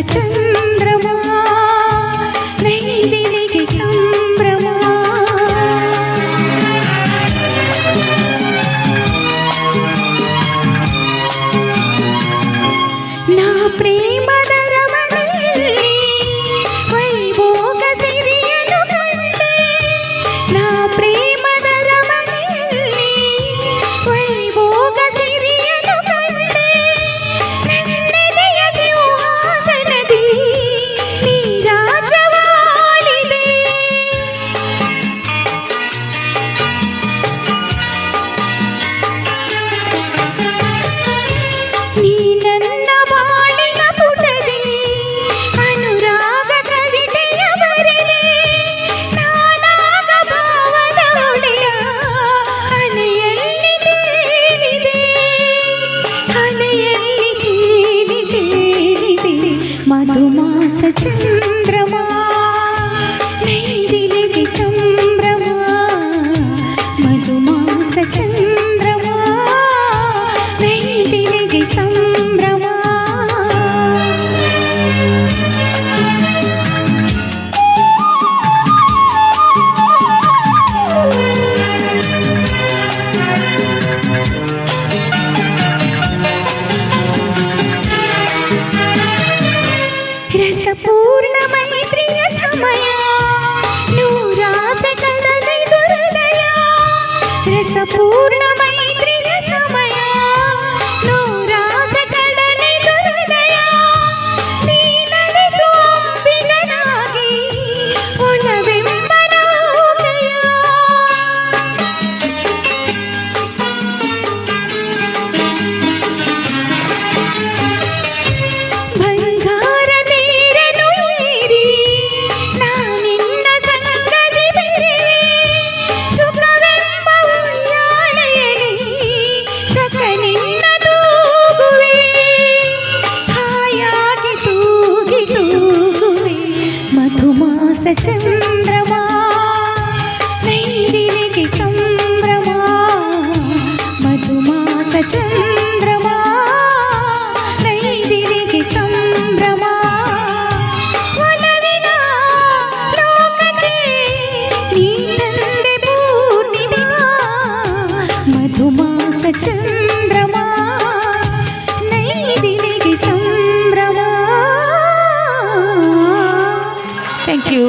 ಚಂದ್ರಮಾ ನೈದಿಲಿಗೆ ಸಂಭ್ರಮ ನಾ ಪ್ರೇಮದ ರಮಣೆಯಲ್ಲಿ ವೈಭೋಗ ಸಿರಿಯನು ಕಂಡೆ ನಾ ಪ್ರೇಮದ ರಮಣೆಯಲ್ಲಿ ವೈಭೋಗ ಸಿರಿಯನು ಕಂಡೆ ನನ್ನೆದೆಯ ಸಿಂಹಾಸನದಿ ನೀ ರಾಜವಾಳಿದೆ ನೀ ನನ್ನ ಬಾಳಿನ ಪುಟದಿ ಅನುರಾಗ ಕವಿತೆಯ ಬರೆದೆ ನಾನಾಗ ಭಾವದ ಒಡೆಯ ಅಲೆಯಲ್ಲಿ ತೇಲಿದೆ ಅಲೆಯಲ್ಲಿ ತೇಲಿದೆ ಮಧುಮಾಸ ಚಂದ್ರಮ ನೈದಿಲಿಗೆ ಸಂಭ್ರಮ ಮಧುಮಾಸ ಚಂದ್ರಮ ನೈದಿಲಿಗೆ ಸಂಭ್ರಮ ರಸಪೂರ್ಣ ಮೈತ್ರಿಯ ಸಮಯ ನೂರಾಸೆ ಕಡಲಿದು ಹೃದಯ ರಸಪೂರ್ಣ ಮೈತ್ರಿಯ ಸಮಯ ನೂರಾಸೆ ಕಡಲಿದು ಹೃದಯ ನೀ ನಡೆಸುವ ಅಂಬಿಗನಾಗಿ ಒಲವೆಂಬ ನೌಕೆಯ ಬಂಗಾರ ನೀರನು ಏರಿ ನಾನಿನ್ನ ಸಂಗದಿ ಬೆರೆವೆ ಸುಖವೆಂಬ ಉಯ್ಯಾಲೆಯಲ್ಲಿ ಸಕಲಿನ್ನ ತೂಗುವೆ ಹಾಯಾಗಿ ತೂಗುವೆ ಮಧುಮಾಸ ಚಂದ್ರಮ ನೈದಿಲಿಗೆ ಸಂಭ್ರಮ ಮಧುಮಾಸ ಚಂದ್ರಮ ನೈದಿಲಿಗೆ ಸಂಭ್ರಮ ಒಲವಿನ ಲೋಕಕ್ಕೆ ನೀ ತಂದೆ ಪೂರ್ಣಿಮಾ ಮಧುಮಾಸ ಚಂದ್ರಮ ನೈದಿಲಿಗೆ ಸಂಭ್ರಮ ಥ್ಯಾಂಕ್ ಯು